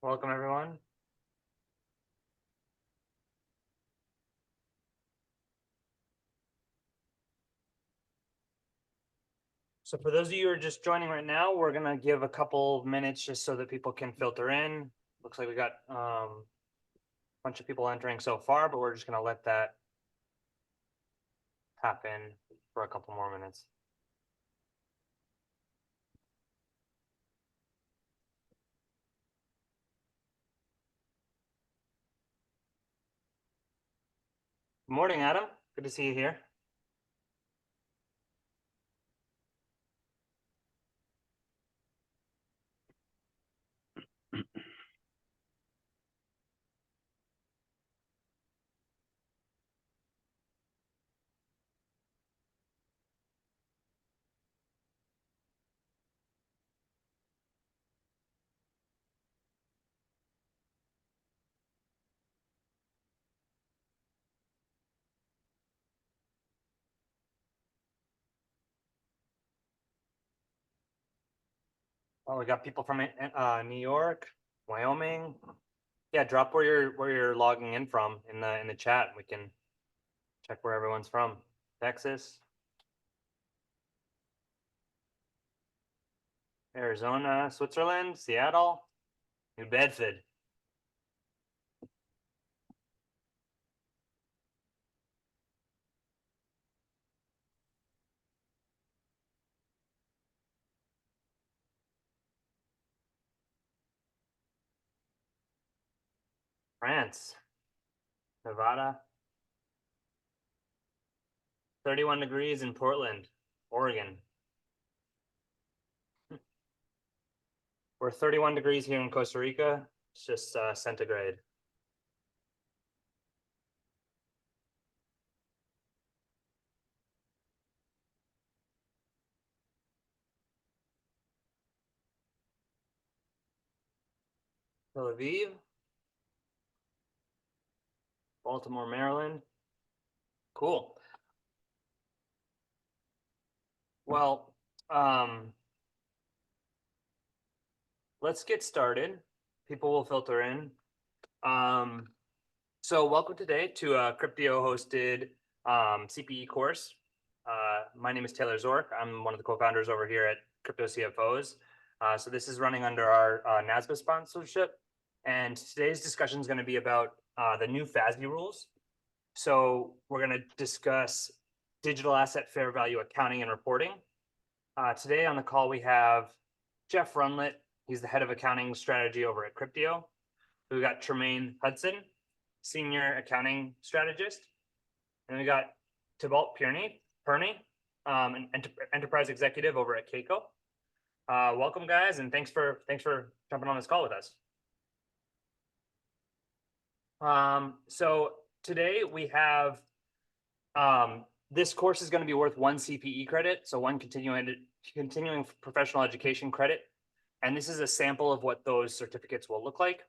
Welcome, everyone. So for those of you who are just joining right now, we're going to give a couple minutes just so that people can filter in. Looks like we got a bunch of people entering so far, but we're just going to let that happen for a couple more minutes. Good morning, Adam. Good to see you here. Oh, we got people from New York, Wyoming. Yeah, drop where you're logging in from in the chat. We can check where everyone's from. Texas, Arizona, Switzerland, Seattle, New Bedford. France, Nevada, 31 degrees in Portland, Oregon. We're 31 degrees here in Costa Rica. It's just centigrade. Tel Aviv, Baltimore, Maryland. Cool. Well, let's get started. People will filter in. So welcome today to a Cryptio hosted CPE course. My name is Taylor Zork. I'm one of the co-founders over here at CryptoCFOs. So this is running under our NASBA sponsorship. And today's discussion is going to be about the new FASB rules. So we're going to discuss digital asset fair value accounting and reporting. Today on the call, we have Jeff Rundlet. He's the head of accounting strategy over at Cryptio. We've got Tremaine, Hudson, senior accounting strategist. And we got Thibaut, Perney, an enterprise executive over at Kaiko. Welcome, guys, and thanks for jumping on this call with us. So today we have this course is going to be worth 1 CPE credit, so 1 continuing professional education credit, and this is a sample of what those certificates will look like.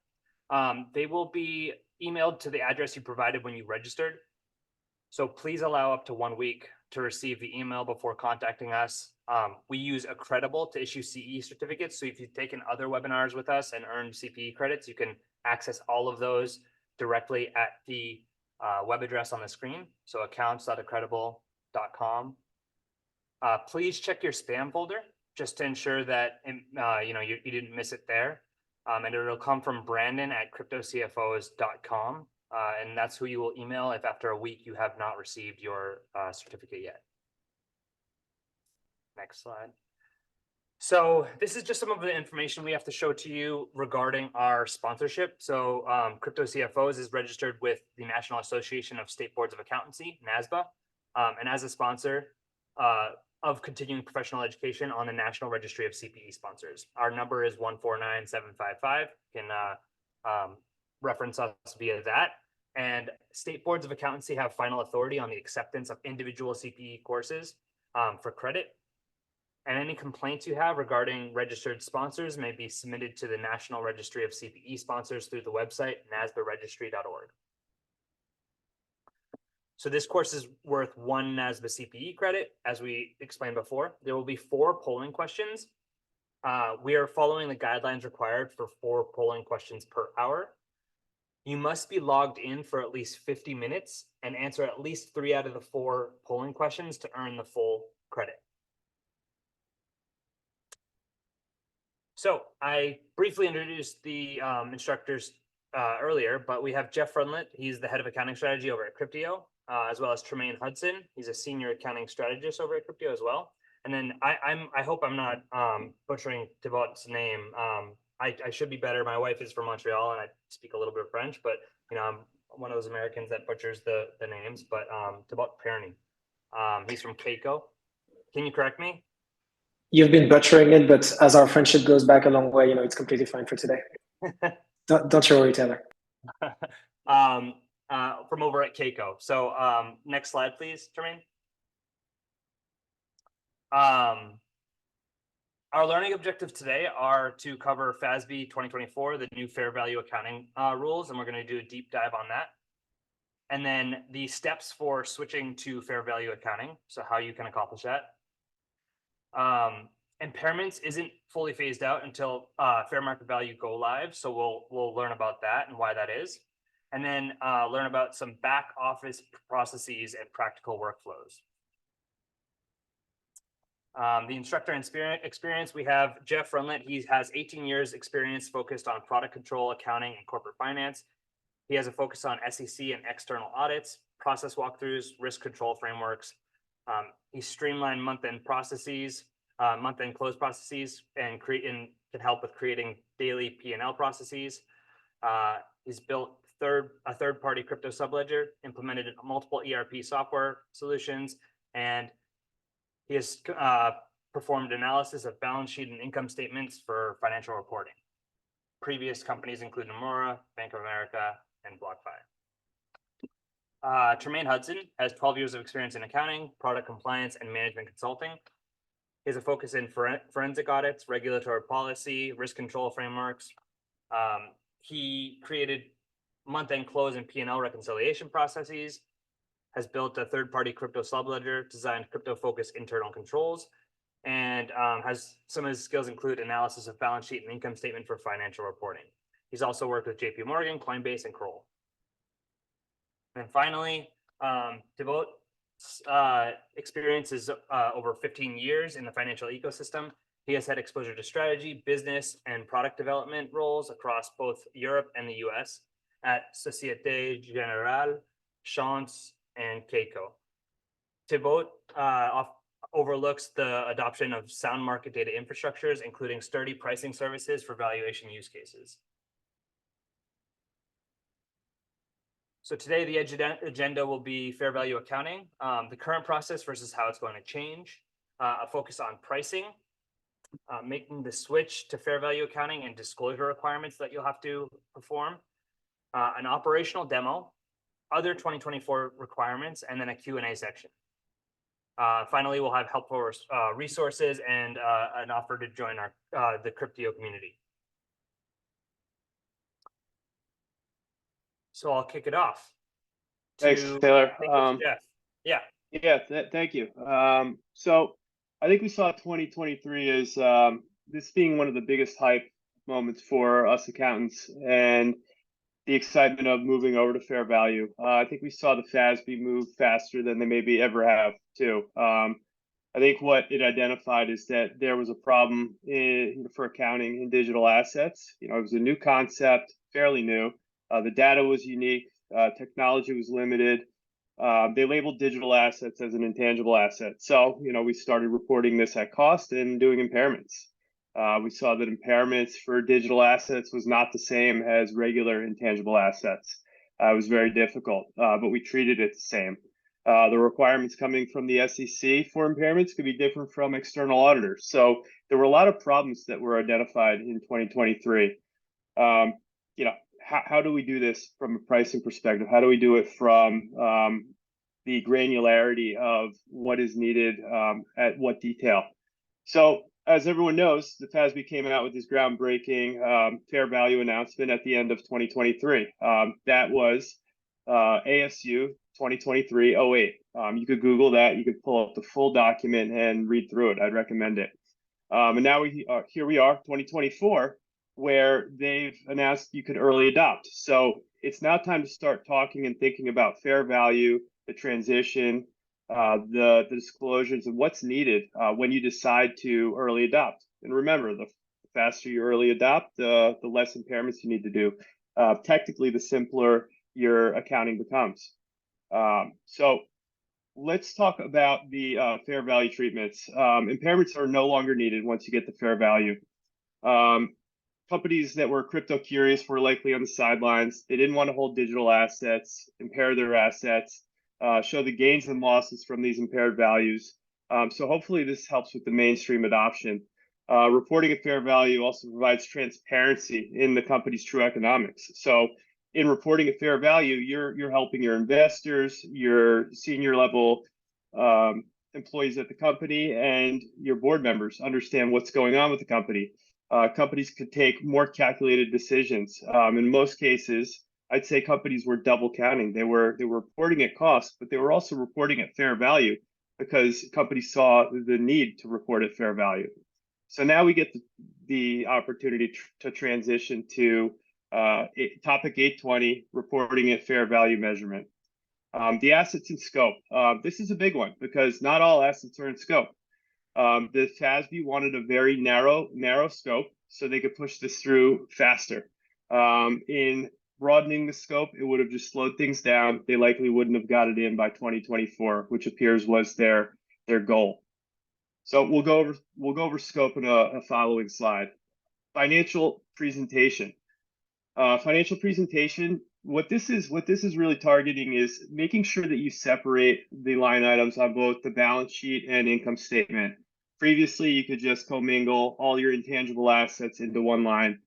They will be emailed to the address you provided when you registered. So please allow up to 1 week to receive the email before contacting us. We use Accredible to issue CE certificates. So if you've taken other webinars with us and earned CPE credits, you can access all of those directly at the web address on the screen. So accounts.accredible.com. Please check your spam folder just to ensure that you didn't miss it there. And it'll come from Brandon at CryptoCFOs.com. And that's who you will email if after a week you have not received your certificate yet. Next slide. So this is just some of the information we have to show to you regarding our sponsorship. So CryptoCFOs is registered with the National Association of State Boards of Accountancy, NASBA, and as a sponsor of continuing professional education on the National Registry of CPE sponsors. Our number is 149755. You can reference us via that. And state boards of accountancy have final authority on the acceptance of individual CPE courses for credit. And any complaints you have regarding registered sponsors may be submitted to the National Registry of CPE sponsors through the website nasbaregistry.org. So this course is worth 1 NASBA CPE credit. As we explained before, there will be 4 polling questions. We are following the guidelines required for 4 polling questions per hour. You must be logged in for at least 50 minutes and answer at least 3 out of the 4 polling questions to earn the full credit. So I briefly introduced the instructors earlier, but we have Jeff Rundlet. He's the head of accounting strategy over at Cryptio, as well as Tremaine Hudson. He's a senior accounting strategist over at Cryptio as well. And then I hope I'm not butchering Thibaut's name. I should be better. My wife is from Montreal and I speak a little bit of French, but I'm one of those Americans that butchers the names. But Thibaut Perney, he's from Kaiko. Can you correct me? You've been butchering it, but as our friendship goes back a long way, it's completely fine for today. Don't you worry, Taylor. From over at Kaiko. So next slide, please, Tremaine. Our learning objectives today are to cover FASB 2024, the new fair value accounting rules, and we're going to do a deep dive on that. And then the steps for switching to fair value accounting, so how you can accomplish that. Impairments isn't fully phased out until fair market value go live, so we'll learn about that and why that is, and then learn about some back office processes and practical workflows. The instructor experience, we have Jeff Rundlet. He has 18 years experience focused on product control, accounting, and corporate finance. He has a focus on SEC and external audits, process walkthroughs, risk control frameworks. He streamlined month-end processes, month-end close processes, and can help with creating daily P&L processes. He's built a third-party crypto subledger, implemented multiple ERP software solutions, and he has performed analysis of balance sheet and income statements for financial reporting. Previous companies include Nomura, Bank of America, and BlockFi. Tremaine Hudson has 12 years of experience in accounting, product compliance, and management consulting. He has a focus in forensic audits, regulatory policy, risk control frameworks. He created month-end close and P&L reconciliation processes, has built a third-party crypto subledger, designed crypto-focused internal controls, and has some of his skills include analysis of balance sheet and income statement for financial reporting. He's also worked with JP Morgan, Coinbase, and Kroll. And finally, Thibaut's experience is over 15 years in the financial ecosystem. He has had exposure to strategy, business, and product development roles across both Europe and the US at Societe Generale, Chance, and Kaiko. Thibaut overlooks the adoption of sound market data infrastructures, including sturdy pricing services for valuation use cases. So today, the agenda will be fair value accounting, the current process versus how it's going to change, a focus on pricing, making the switch to fair value accounting and disclosure requirements that you'll have to perform, an operational demo, other 2024 requirements, and then a Q&A section. Finally, we'll have helpful resources and an offer to join the Cryptio community. So I'll kick it off. Thanks, Taylor. Jeff. Yeah. Thank you. So I think we saw 2023 as this being one of the biggest hype moments for us accountants and the excitement of moving over to fair value. I think we saw the FASB move faster than they maybe ever have too. I think what it identified is that there was a problem for accounting in digital assets. It was a new concept, fairly new. The data was unique. Technology was limited. They labeled digital assets as an intangible asset. So, we started reporting this at cost and doing impairments. We saw that impairments for digital assets was not the same as regular intangible assets. It was very difficult, but we treated it the same. The requirements coming from the SEC for impairments could be different from external auditors. So there were a lot of problems that were identified in 2023. How do we do this from a pricing perspective? How do we do it from the granularity of what is needed at what detail? So as everyone knows, the FASB came out with this groundbreaking fair value announcement at the end of 2023. That was ASU 2023-08. You could Google that. You could pull up the full document and read through it. I'd recommend it. And now here we are, 2024, where they've announced you could early adopt. So it's now time to start talking and thinking about fair value, the transition, the disclosures, and what's needed when you decide to early adopt. And remember, the faster you early adopt, the less impairments you need to do. Technically, the simpler your accounting becomes. So let's talk about the fair value treatments. Impairments are no longer needed once you get the fair value. Companies that were crypto curious were likely on the sidelines. They didn't want to hold digital assets, impair their assets, show the gains and losses from these impaired values. So hopefully this helps with the mainstream adoption. Reporting at fair value also provides transparency in the company's true economics. So in reporting at fair value, you're helping your investors, your senior level employees at the company, and your board members understand what's going on with the company. Companies could take more calculated decisions. In most cases, I'd say companies were double counting. They were reporting at cost, but they were also reporting at fair value because companies saw the need to report at fair value. So now we get the opportunity to transition to topic 820, reporting at fair value measurement. The assets in scope. This is a big one because not all assets are in scope. The FASB wanted a very narrow scope so they could push this through faster. In broadening the scope, it would have just slowed things down. They likely wouldn't have got it in by 2024, which appears was their goal. So we'll go over scope in a following slide. Financial presentation. Financial presentation. What this is really targeting is making sure that you separate the line items on both the balance sheet and income statement. Previously, you could just commingle all your intangible assets into one line.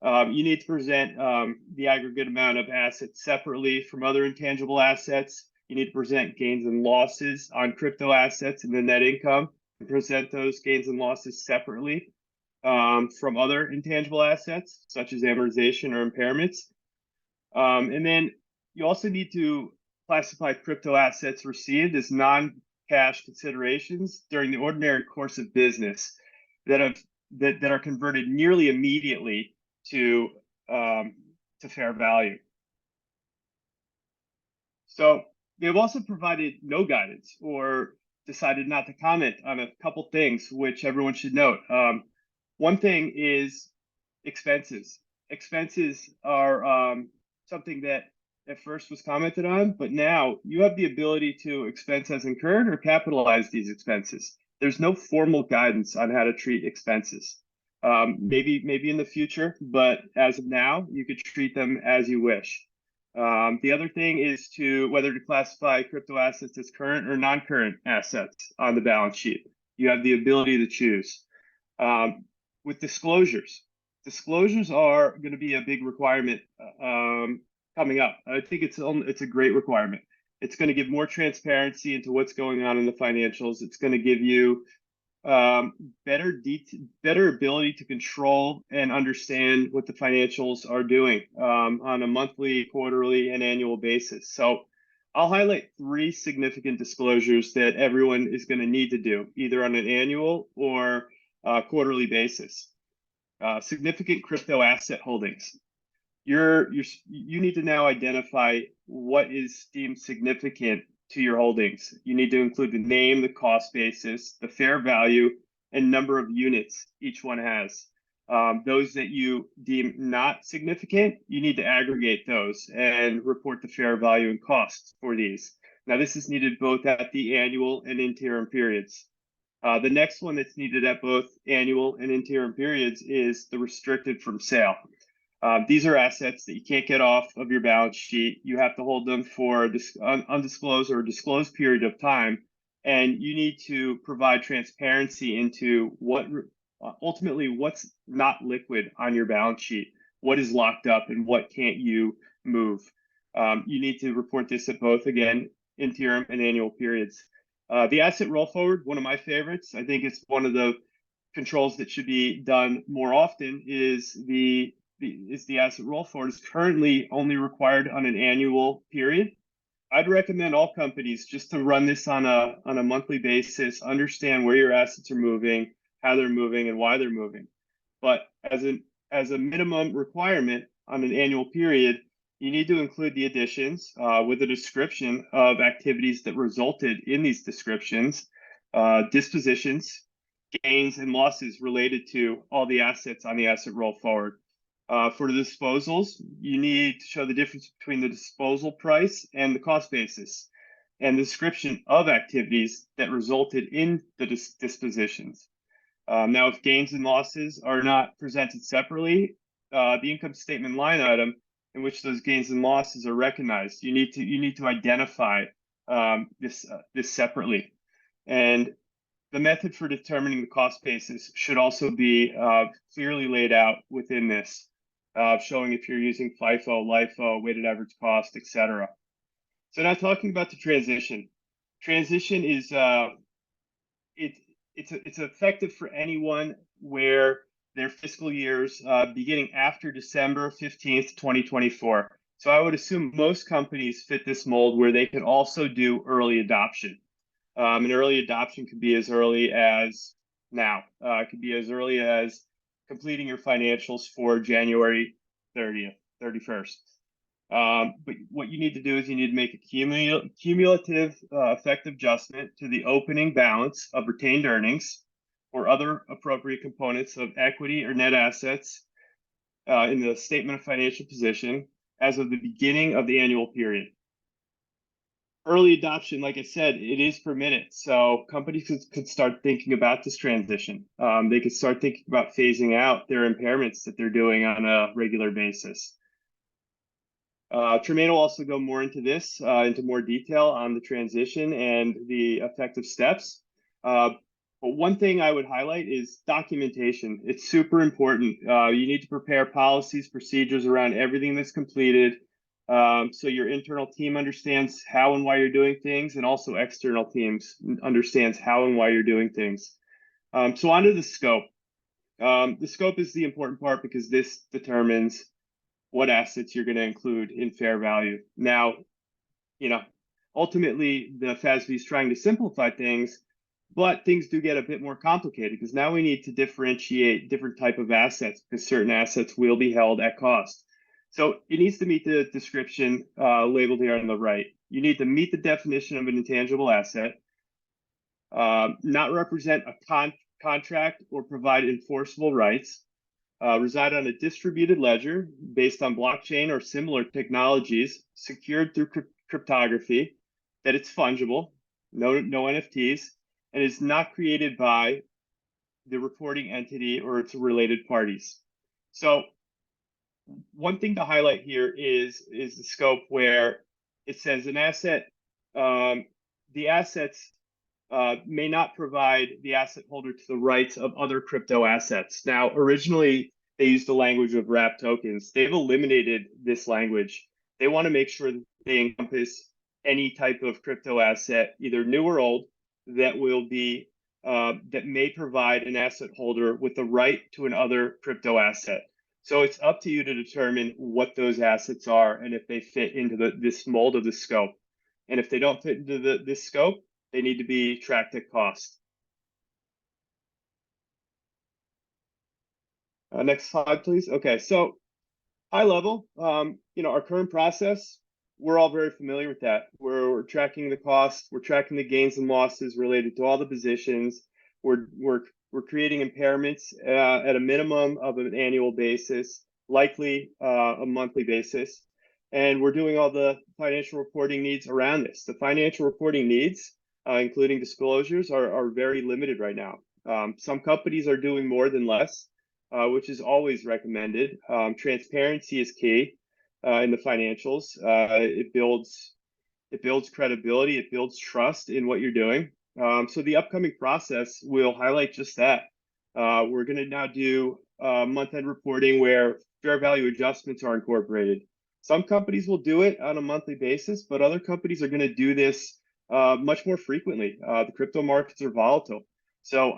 You need to present the aggregate amount of assets separately from other intangible assets. You need to present gains and losses on crypto assets and the net income, and present those gains and losses separately from other intangible assets, such as amortization or impairments. And then you also need to classify crypto assets received as non-cash considerations during the ordinary course of business that are converted nearly immediately to fair value. So they've also provided no guidance or decided not to comment on a couple things which everyone should note. One thing is expenses. Expenses are something that at first was commented on, but now you have the ability to expense as incurred or capitalize these expenses. There's no formal guidance on how to treat expenses. Maybe in the future, but as of now, you could treat them as you wish. The other thing is whether to classify crypto assets as current or non-current assets on the balance sheet. You have the ability to choose. With disclosures are going to be a big requirement coming up. I think it's a great requirement. It's going to give more transparency into what's going on in the financials. It's going to give you better ability to control and understand what the financials are doing on a monthly, quarterly, and annual basis. So I'll highlight 3 significant disclosures that everyone is going to need to do, either on an annual or quarterly basis. Significant crypto asset holdings. You need to now identify what is deemed significant to your holdings. You need to include the name, the cost basis, the fair value, and number of units each one has. Those that you deem not significant, you need to aggregate those and report the fair value and costs for these. Now, this is needed both at the annual and interim periods. The next one that's needed at both annual and interim periods is the restricted from sale. These are assets that you can't get off of your balance sheet. You have to hold them for an undisclosed or disclosed period of time, and you need to provide transparency into ultimately what's not liquid on your balance sheet, what is locked up, and what can't you move. You need to report this at both, again, interim and annual periods. The asset roll forward, one of my favorites. I think it's one of the controls that should be done more often is the asset roll forward is currently only required on an annual period. I'd recommend all companies just to run this on a monthly basis, understand where your assets are moving, how they're moving and why they're moving. But as a minimum requirement on an annual period, you need to include the additions with a description of activities that resulted in these descriptions, dispositions, gains, and losses related to all the assets on the asset roll forward. For the disposals, you need to show the difference between the disposal price and the cost basis, and the description of activities that resulted in the dispositions. Now, if gains and losses are not presented separately, the income statement line item in which those gains and losses are recognized, you need to identify this separately. And the method for determining the cost basis should also be clearly laid out within this, showing if you're using FIFO, LIFO, weighted average cost, etc. So now talking about the transition. Transition is it's effective for anyone where their fiscal years beginning after December 15th, 2024. So I would assume most companies fit this mold where they can also do early adoption. And early adoption could be as early as now. It could be as early as completing your financials for January 30th, 31st. But what you need to do is you need to make a cumulative effective adjustment to the opening balance of retained earnings or other appropriate components of equity or net assets in the statement of financial position as of the beginning of the annual period. Early adoption, like I said, it is permitted. So companies could start thinking about this transition. They could start thinking about phasing out their impairments that they're doing on a regular basis. Tremaine will also go more into this, into more detail on the transition and the effective steps. But one thing I would highlight is documentation. It's super important. You need to prepare policies, procedures around everything that's completed. So your internal team understands how and why you're doing things, and also external teams understands how and why you're doing things. So onto the scope. The scope is the important part because this determines what assets you're going to include in fair value. Now, ultimately the FASB is trying to simplify things, but things do get a bit more complicated because now we need to differentiate different type of assets because certain assets will be held at cost. So it needs to meet the description labeled here on the right. You need to meet the definition of an intangible asset, not represent a contract or provide enforceable rights, reside on a distributed ledger based on blockchain or similar technologies secured through cryptography, that it's fungible, no NFTs, and is not created by the reporting entity or its related parties. So one thing to highlight here is the scope where it says an asset, the assets may not provide the asset holder to the rights of other crypto assets. Now, originally, they used the language of wrapped tokens. They've eliminated this language. They want to make sure that they encompass any type of crypto asset, either new or old, that will be that may provide an asset holder with the right to another crypto asset. So it's up to you to determine what those assets are and if they fit into this mold of the scope. And if they don't fit into this scope, they need to be tracked at cost. Next slide, please. Okay, so high level, our current process, we're all very familiar with that. We're tracking the cost, we're tracking the gains and losses related to all the positions. We're creating impairments at a minimum of an annual basis, likely a monthly basis. And we're doing all the financial reporting needs around this. The financial reporting needs, including disclosures, are very limited right now. Some companies are doing more than less, which is always recommended. Transparency is key in the financials. It builds credibility, it builds trust in what you're doing. So the upcoming process will highlight just that. We're going to now do month-end reporting where fair value adjustments are incorporated. Some companies will do it on a monthly basis, but other companies are going to do this much more frequently. The crypto markets are volatile. So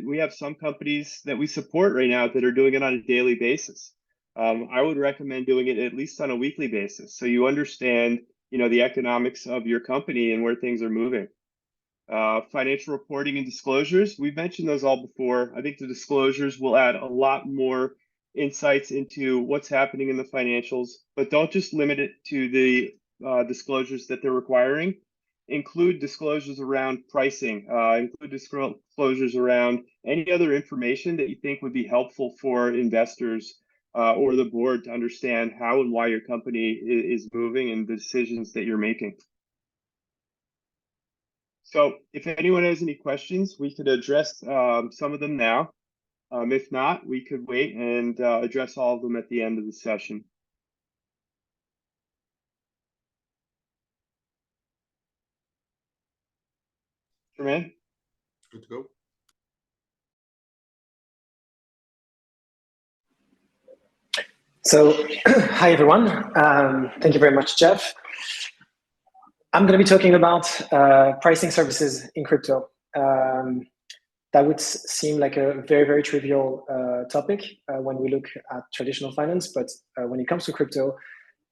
we have some companies that we support right now that are doing it on a daily basis. I would recommend doing it at least on a weekly basis, so you understand, the economics of your company and where things are moving. Financial reporting and disclosures. We've mentioned those all before. I think the disclosures will add a lot more insights into what's happening in the financials, but don't just limit it to the disclosures that they're requiring. Include disclosures around pricing, include disclosures around any other information that you think would be helpful for investors or the board to understand how and why your company is moving and the decisions that you're making. So if anyone has any questions, we could address some of them now. If not, we could wait and address all of them at the end of the session. Tremaine? Good to go. So, hi everyone. Thank you very much, Jeff. I'm going to be talking about pricing services in crypto. That would seem like a very, very trivial topic when we look at traditional finance, but when it comes to crypto,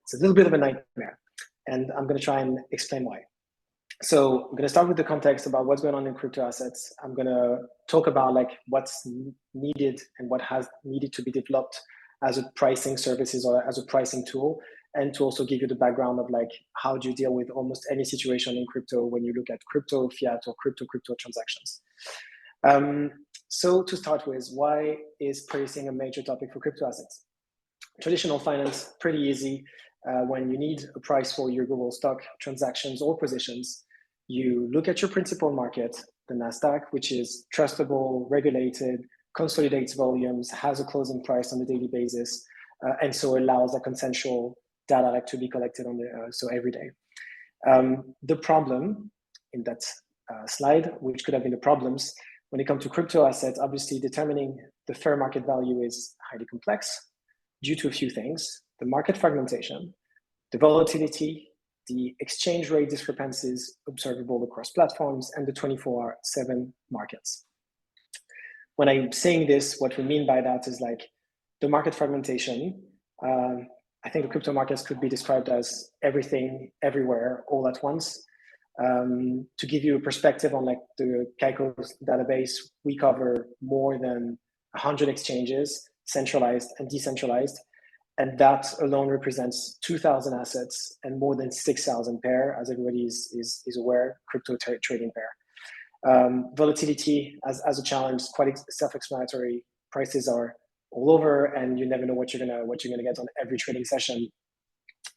it's a little bit of a nightmare. And I'm going to try and explain why. So I'm going to start with the context about what's going on in crypto assets. I'm going to talk about like what's needed and what has needed to be developed as a pricing services or as a pricing tool, and to also give you the background of like how do you deal with almost any situation in crypto when you look at crypto, fiat, or crypto transactions. So to start with, why is pricing a major topic for crypto assets? Traditional finance, pretty easy. When you need a price for your global stock transactions or positions, you look at your principal market, the NASDAQ, which is trustable, regulated, consolidates volumes, has a closing price on a daily basis, and so allows a consensual data like to be collected on the so every day. The problem in that slide, which could have been the problems, when it comes to crypto assets, obviously determining the fair market value is highly complex due to a few things: the market fragmentation, the volatility, the exchange rate discrepancies observable across platforms, and the 24/7 markets. When I'm saying this, what we mean by that is like the market fragmentation. I think the crypto markets could be described as everything, everywhere, all at once. To give you a perspective on like the Kaiko database, we cover more than 100 exchanges, centralized and decentralized. And that alone represents 2,000 assets and more than 6,000 pair, as everybody is aware, crypto trading pair. Volatility as a challenge, quite self-explanatory. Prices are all over, and you never know what you're gonna get on every trading session.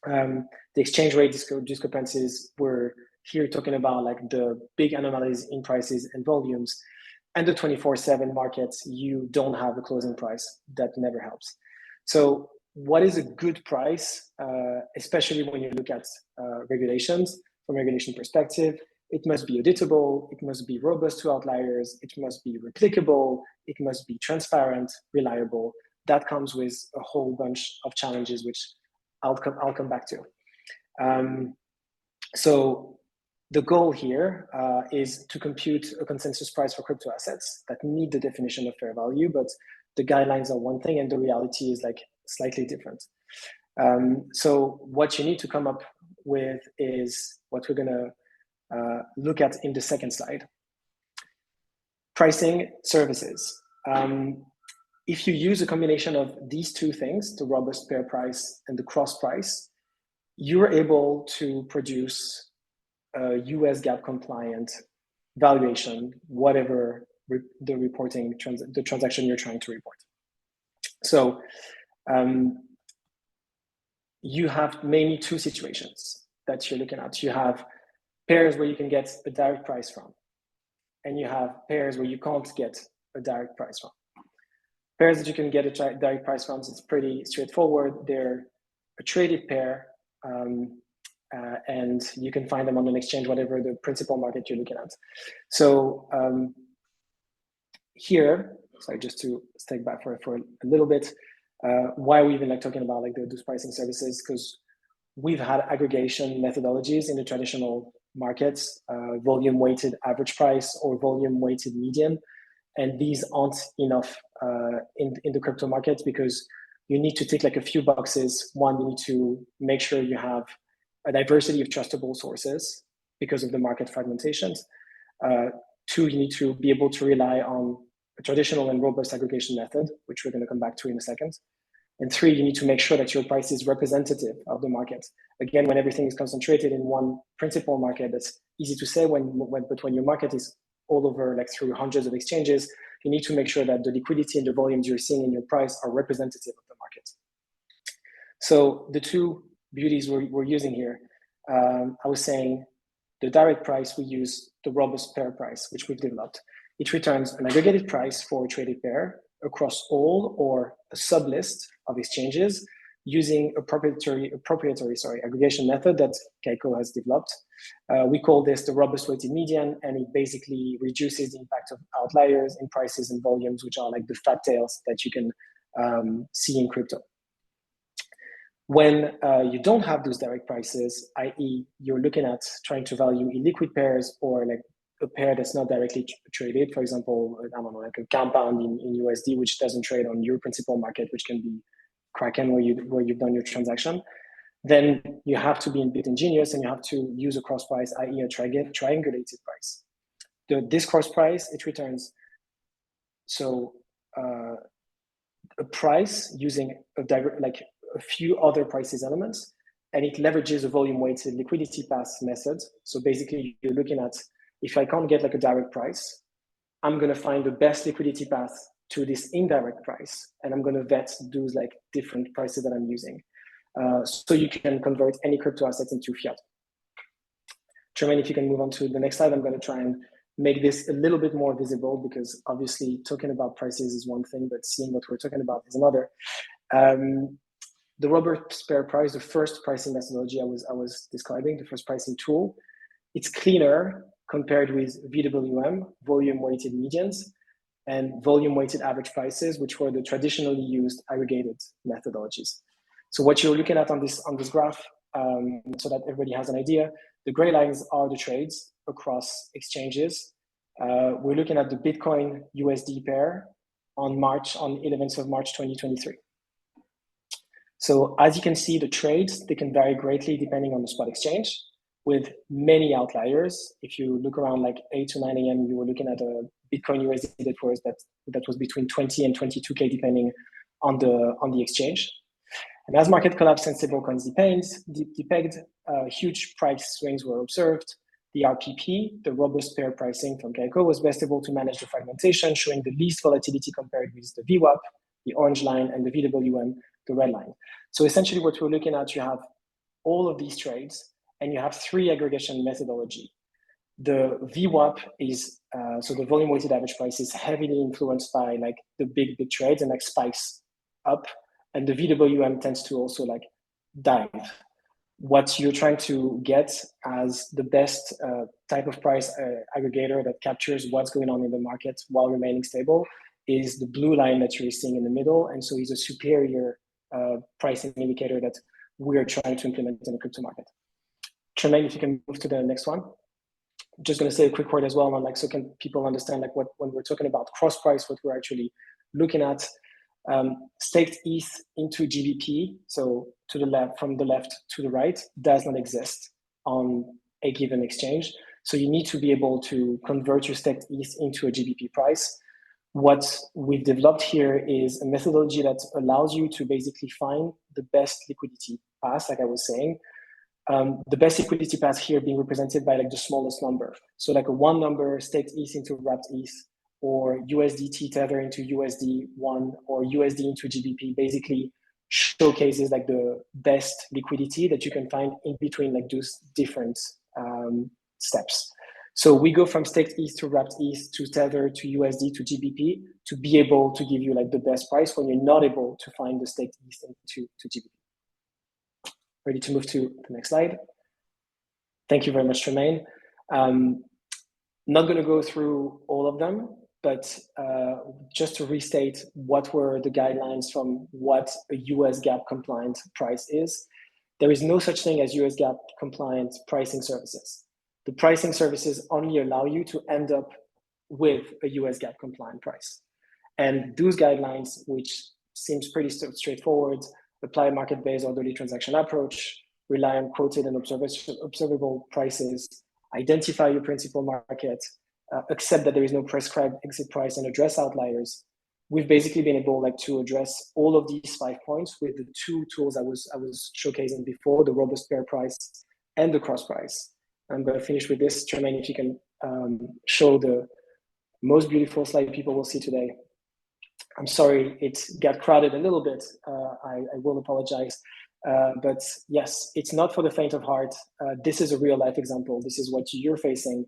The exchange rate discrepancies, we're here talking about like the big anomalies in prices and volumes, and the 24/7 markets. You don't have a closing price. That never helps. So what is a good price, especially when you look at regulations? From a regulation perspective, it must be auditable, it must be robust to outliers, it must be replicable, it must be transparent, reliable. That comes with a whole bunch of challenges, which I'll come back to. So the goal here is to compute a consensus price for crypto assets that meet the definition of fair value, but the guidelines are one thing and the reality is like slightly different. So what you need to come up with is what we're gonna look at in the second slide. Pricing services. If you use a combination of these two things, the robust pair price and the cross price, you're able to produce a US GAAP compliant valuation, whatever the transaction you're trying to report. So you have mainly two situations that you're looking at. You have pairs where you can get a direct price from, and you have pairs where you can't get a direct price from. Pairs that you can get a direct price from, it's pretty straightforward. They're a traded pair, and you can find them on an exchange, whatever the principal market you're looking at. So here, sorry, just to step back for a little bit, why are we even like talking about like those pricing services? Because we've had aggregation methodologies in the traditional markets, volume weighted average price or volume weighted median, and these aren't enough in the crypto markets because you need to tick like a few boxes. One, you need to make sure you have a diversity of trustable sources because of the market fragmentations. Two, you need to be able to rely on a traditional and robust aggregation method, which we're going to come back to in a second. And three, you need to make sure that your price is representative of the market. Again, when everything is concentrated in one principal market, that's easy to say, but when your market is all over, like through hundreds of exchanges, you need to make sure that the liquidity and the volumes you're seeing in your price are representative of the market. So the two beauties we're using here, I was saying the direct price, we use the robust pair price, which we've developed. It returns an aggregated price for a traded pair across all or a sublist of exchanges using a proprietary aggregation method that Kaiko has developed. We call this the robust weighted median, and it basically reduces the impact of outliers in prices and volumes, which are like the fat tails that you can see in crypto. When you don't have those direct prices, i.e. you're looking at trying to value illiquid pairs or like a pair that's not directly traded, for example, I don't know, like a compound in USD, which doesn't trade on your principal market, which can be Kraken where you've done your transaction, then you have to be a bit ingenious and you have to use a cross price, i.e. a triangulated price. This cross price, it returns a price using a few other prices elements, and it leverages a volume weighted liquidity path method. So basically you're looking at, if I can't get like a direct price, I'm going to find the best liquidity path to this indirect price, and I'm going to vet those like different prices that I'm using. So you can convert any crypto assets into fiat. Tremaine, if you can move on to the next slide, I'm going to try and make this a little bit more visible, because obviously talking about prices is one thing, but seeing what we're talking about is another. The robust pair price, the first pricing methodology I was describing, the first pricing tool, it's cleaner compared with VWM, volume weighted medians, and volume weighted average prices, which were the traditionally used aggregated methodologies. So what you're looking at on this graph, so that everybody has an idea, the gray lines are the trades across exchanges. We're looking at the Bitcoin USD pair on 11th of March 2023. So as you can see, the trades, they can vary greatly depending on the spot exchange, with many outliers. If you look around like 8 to 9 a.m., you were looking at a Bitcoin USD that was between 20 and 22K depending on the exchange. And as market collapsed and stablecoins depegged, huge price swings were observed. The RPP, the robust pair pricing from Kaiko, was best able to manage the fragmentation, showing the least volatility compared with the VWAP, the orange line, and the VWM, the red line. So essentially what we're looking at, you have all of these trades, and you have three aggregation methodology. The VWAP is, so the volume weighted average price is heavily influenced by like the big trades and like spikes up. And the VWM tends to also like dive. What you're trying to get as the best type of price aggregator that captures what's going on in the market while remaining stable is the blue line that you're seeing in the middle. And so it's a superior pricing indicator that we're trying to implement in the crypto market. Tremaine, if you can move to the next one. Just going to say a quick word as well on like, so can people understand like when we're talking about cross price, what we're actually looking at. Staked ETH into GBP, so to the left, from the left to the right, does not exist on a given exchange. So you need to be able to convert your staked ETH into a GBP price. What we've developed here is a methodology that allows you to basically find the best liquidity path, like I was saying. The best liquidity path here being represented by like the smallest number. So like a one number staked ETH into wrapped ETH, or USDT tether into USD1, or USD into GBP, basically showcases like the best liquidity that you can find in between like those different steps. So we go from staked ETH to wrapped ETH to tether to USD to GBP to be able to give you like the best price when you're not able to find the staked ETH into GBP. Ready to move to the next slide. Thank you very much, Tremaine. Not going to go through all of them, but just to restate what were the guidelines from what a US GAAP compliant price is. There is no such thing as US GAAP compliant pricing services. The pricing services only allow you to end up with a US GAAP compliant price. And those guidelines, which seems pretty straightforward, apply a market-based orderly transaction approach, rely on quoted and observable prices, identify your principal market, except that there is no prescribed exit price and address outliers, we've basically been able to address all of these 5 points with the 2 tools I was showcasing before, the robust pair price and the cross price. I'm going to finish with this. Tremaine, if you can show the most beautiful slide people will see today. I'm sorry, it got crowded a little bit. I will apologize. But yes, it's not for the faint of heart. This is a real life example. This is what you're facing.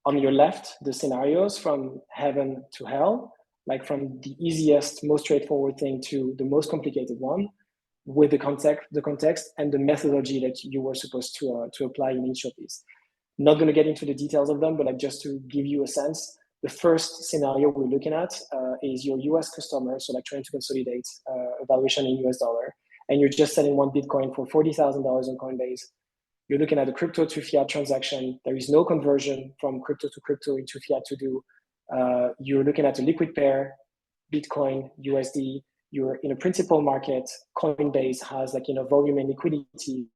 On your left, the scenarios from heaven to hell, like from the easiest, most straightforward thing to the most complicated one, with the context and the methodology that you were supposed to apply in each of these. Not going to get into the details of them, but just to give you a sense, the first scenario we're looking at is your US customer, so trying to consolidate a valuation in US dollar, and you're just selling 1 Bitcoin for $40,000 on Coinbase. You're looking at a crypto to fiat transaction. There is no conversion from crypto to crypto into fiat to do. You're looking at a liquid pair, Bitcoin, USD. You're in a principal market. Coinbase has volume and liquidity.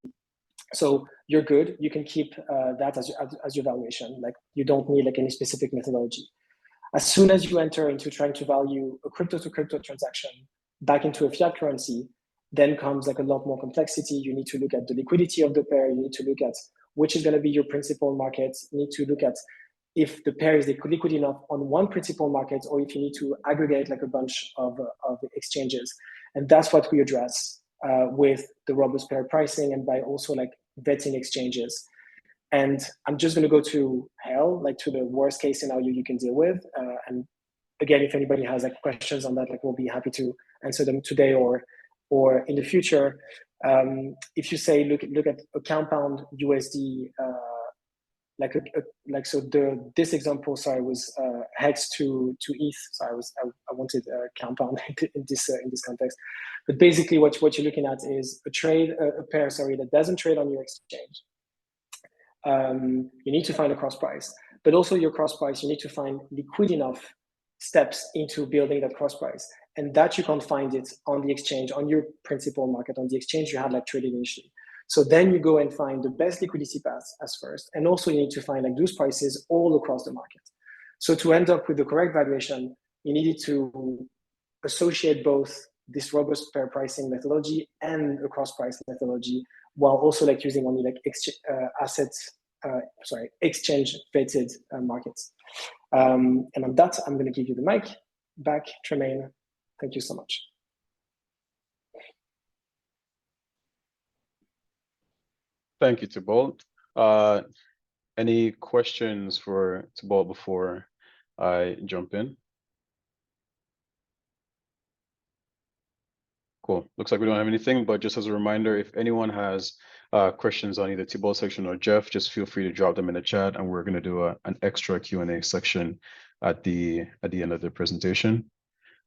So you're good. You can keep that as your valuation. You don't need any specific methodology. As soon as you enter into trying to value a crypto to crypto transaction back into a fiat currency, then comes a lot more complexity. You need to look at the liquidity of the pair. You need to look at which is going to be your principal market. You need to look at if the pair is liquid enough on one principal market, or if you need to aggregate a bunch of exchanges. And that's what we address with the robust pair pricing, and by also vetting exchanges. And I'm just going to go to hell, to the worst case scenario you can deal with. And again, if anybody has questions on that, we'll be happy to answer them today or in the future. If you say look at a compound USD, this example, sorry, was hex to ETH. So I wanted a compound in this context. But basically, what you're looking at is a pair that doesn't trade on your exchange. You need to find a cross price, but also your cross price, you need to find liquid enough steps into building that cross price, and that you can't find it on the exchange, on your principal market, on the exchange you had traded initially. So then you go and find the best liquidity path as first, and also you need to find those prices all across the market. So to end up with the correct valuation, you needed to associate both this robust pair pricing methodology and a cross price methodology, while also using only exchange vetted markets. And on that, I'm going to give you the mic back, Tremaine. Thank you so much. Thank you, Thibaut. Any questions for Thibaut before I jump in? Cool. Looks like we don't have anything, but just as a reminder, if anyone has questions on either Thibaut section or Jeff, just feel free to drop them in the chat, and we're going to do an extra Q&A section at the end of the presentation.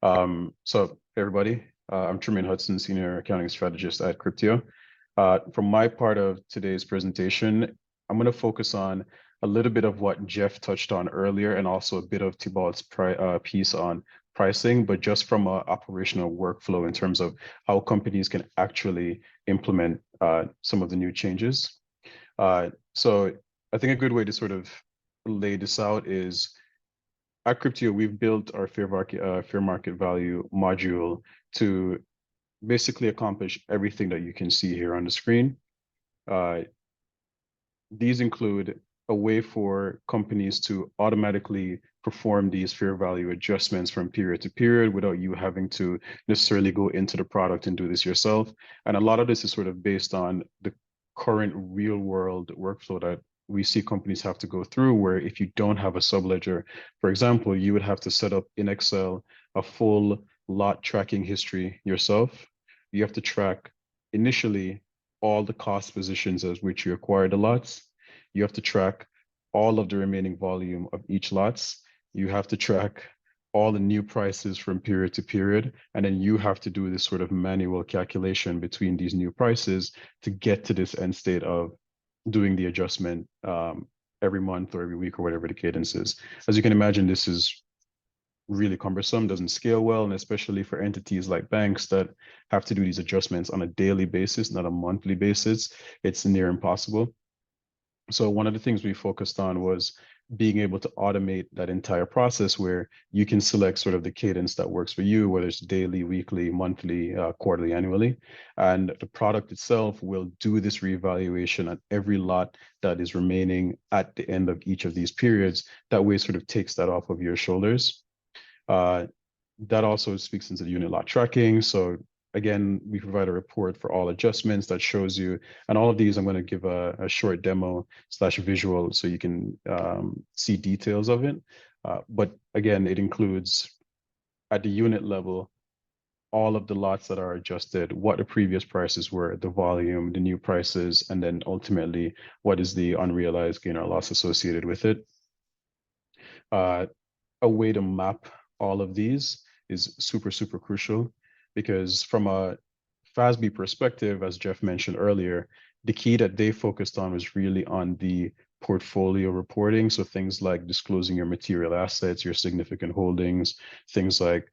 So everybody, I'm Tremaine Hudson, Senior Accounting Strategist at Cryptio. From my part of today's presentation, I'm going to focus on a little bit of what Jeff touched on earlier, and also a bit of Thibaut's piece on pricing, but just from an operational workflow in terms of how companies can actually implement some of the new changes. So I think a good way to sort of lay this out is, at Cryptio, we've built our fair market value module to basically accomplish everything that you can see here on the screen. These include a way for companies to automatically perform these fair value adjustments from period to period without you having to necessarily go into the product and do this yourself. And a lot of this is sort of based on the current real world workflow that we see companies have to go through, where if you don't have a subledger, for example, you would have to set up in Excel a full lot tracking history yourself. You have to track initially all the cost positions as which you acquired the lots. You have to track all of the remaining volume of each lots. You have to track all the new prices from period to period. And then you have to do this sort of manual calculation between these new prices to get to this end state of doing the adjustment every month or every week or whatever the cadence is. As you can imagine, this is really cumbersome, doesn't scale well, and especially for entities like banks that have to do these adjustments on a daily basis, not a monthly basis, it's near impossible. So one of the things we focused on was being able to automate that entire process where you can select sort of the cadence that works for you, whether it's daily, weekly, monthly, quarterly, annually. And the product itself will do this reevaluation on every lot that is remaining at the end of each of these periods. That way it sort of takes that off of your shoulders. That also speaks into the unit lot tracking. So again, we provide a report for all adjustments that shows you, and all of these, I'm going to give a short demo / visual so you can see details of it. But again, it includes at the unit level, all of the lots that are adjusted, what the previous prices were, the volume, the new prices, and then ultimately, what is the unrealized gain or loss associated with it. A way to map all of these is super, super crucial, because from a FASB perspective, as Jeff mentioned earlier, the key that they focused on was really on the portfolio reporting. So things like disclosing your material assets, your significant holdings, things like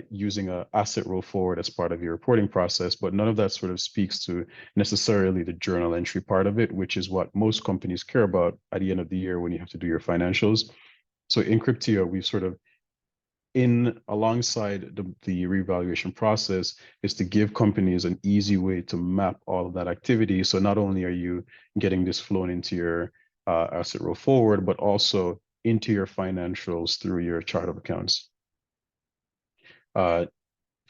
using an asset roll forward as part of your reporting process, but none of that sort of speaks to necessarily the journal entry part of it, which is what most companies care about at the end of the year when you have to do your financials. So in Cryptio, we've sort of alongside the revaluation process is to give companies an easy way to map all of that activity. So not only are you getting this flown into your asset roll forward, but also into your financials through your chart of accounts.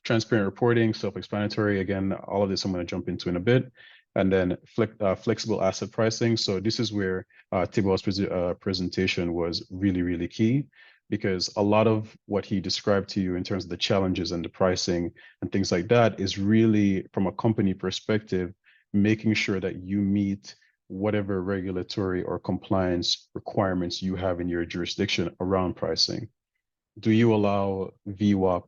Transparent reporting, self-explanatory. Again, all of this I'm going to jump into in a bit. And then flexible asset pricing. So this is where Thibaut's presentation was really, really key, because a lot of what he described to you in terms of the challenges and the pricing and things like that is really, from a company perspective, making sure that you meet whatever regulatory or compliance requirements you have in your jurisdiction around pricing. Do you allow VWAP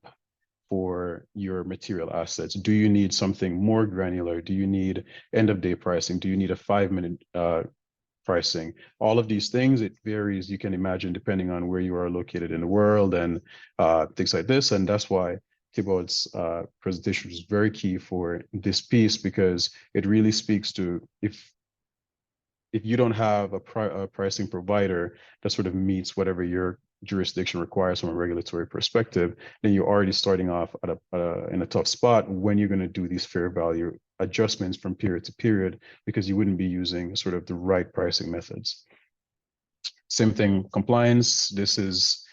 for your material assets? Do you need something more granular? Do you need end of day pricing? Do you need a 5-minute pricing? All of these things, it varies, you can imagine, depending on where you are located in the world and things like this. And that's why Thibaut's presentation was very key for this piece, because it really speaks to if you don't have a pricing provider that sort of meets whatever your jurisdiction requires from a regulatory perspective, then you're already starting off at in a tough spot when you're going to do these fair value adjustments from period to period, because you wouldn't be using sort of the right pricing methods. Same thing, compliance. This is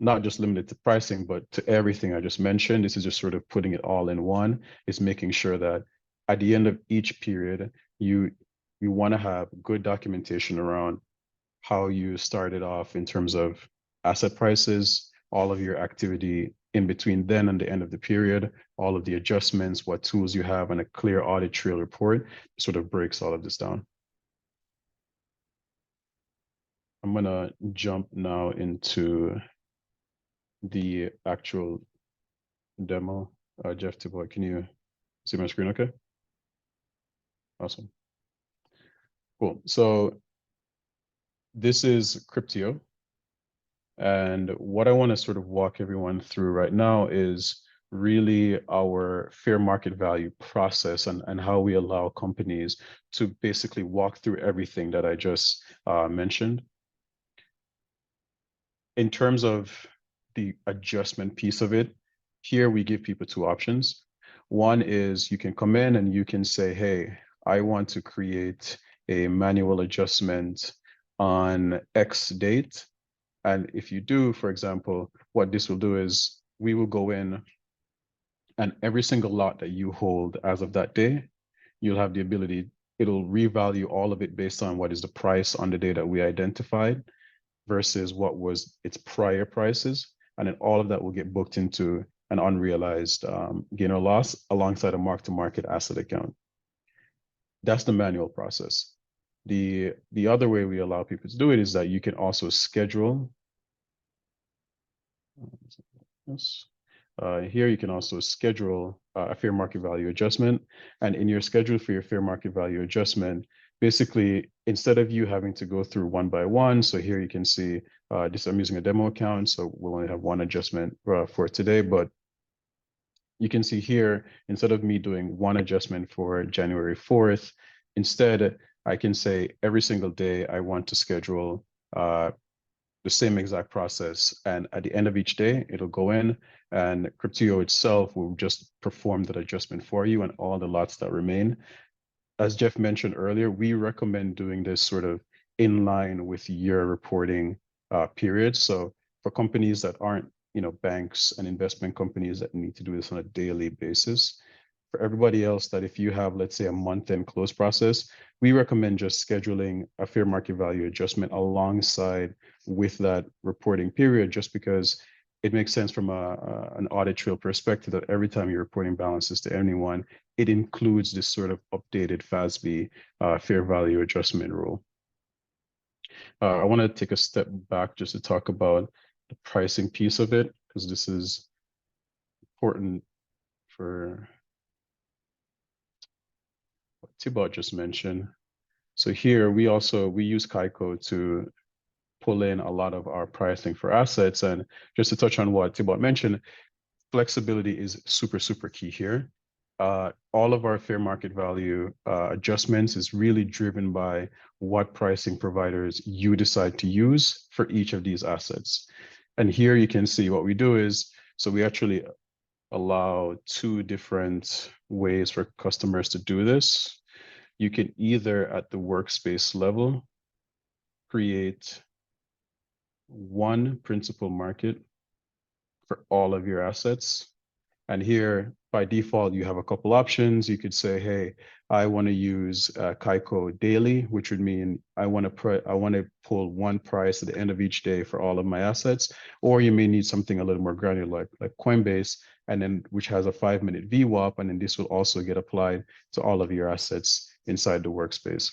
not just limited to pricing, but to everything I just mentioned. This is just sort of putting it all in one. It's making sure that at the end of each period, you want to have good documentation around how you started off in terms of asset prices, all of your activity in between then and the end of the period, all of the adjustments, what tools you have, and a clear audit trail report sort of breaks all of this down. I'm gonna jump now into the actual demo. Jeff, Thibaut, can you see my screen okay? Awesome. Cool. So this is Cryptio. And what I want to sort of walk everyone through right now is really our fair market value process and how we allow companies to basically walk through everything that I just mentioned. In terms of the adjustment piece of it, here we give people two options. One is you can come in and you can say, hey, I want to create a manual adjustment on X date. And if you do, for example, what this will do is we will go in and every single lot that you hold as of that day, you'll have the ability, it'll revalue all of it based on what is the price on the day that we identified versus what was its prior prices. And then all of that will get booked into an unrealized gain or loss alongside a mark-to-market asset account. That's the manual process. The other way we allow people to do it is that you can also schedule. Here you can also schedule a fair market value adjustment. And in your schedule for your fair market value adjustment, basically, instead of you having to go through one by one, so here you can see this, I'm using a demo account, so we'll only have one adjustment for today, but you can see here, instead of me doing one adjustment for January 4th, instead I can say every single day I want to schedule the same exact process. And at the end of each day, it'll go in and Cryptio itself will just perform that adjustment for you and all the lots that remain. As Jeff mentioned earlier, we recommend doing this sort of in line with your reporting period. So for companies that aren't, banks and investment companies that need to do this on a daily basis, for everybody else that if you have, let's say, a month-end close process, we recommend just scheduling a fair market value adjustment alongside with that reporting period, just because it makes sense from an audit trail perspective that every time you're reporting balances to anyone, it includes this sort of updated FASB fair value adjustment rule. I want to take a step back just to talk about the pricing piece of it, because this is important for what Thibaut just mentioned. So here we use Kaiko to pull in a lot of our pricing for assets. And just to touch on what Thibaut mentioned, flexibility is super, super key here. All of our fair market value adjustments is really driven by what pricing providers you decide to use for each of these assets. And here you can see what we do is, so we actually allow two different ways for customers to do this. You can either at the workspace level create one principal market for all of your assets. And here, by default, you have a couple options. You could say, hey, I want to use Kaiko daily, which would mean I want to pull one price at the end of each day for all of my assets. Or you may need something a little more granular, like Coinbase, and then which has a 5-minute VWAP, and then this will also get applied to all of your assets inside the workspace.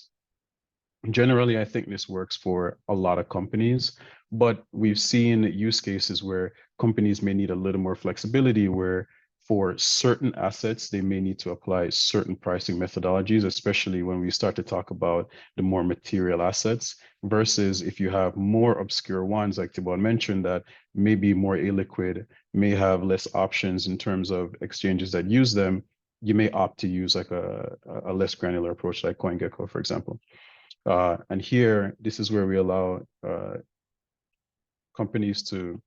Generally, I think this works for a lot of companies, but we've seen use cases where companies may need a little more flexibility, where for certain assets, they may need to apply certain pricing methodologies, especially when we start to talk about the more material assets, versus if you have more obscure ones, like Thibaut mentioned, that may be more illiquid, may have less options in terms of exchanges that use them, you may opt to use like a less granular approach like CoinGecko, for example. And here, this is where we allow companies to,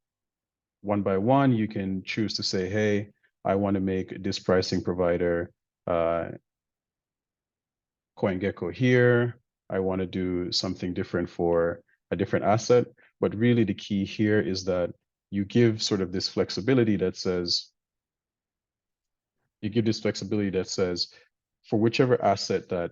one by one, you can choose to say, hey, I want to make this pricing provider CoinGecko here. I want to do something different for a different asset. But really the key here is that you give sort of this flexibility that says, for whichever asset that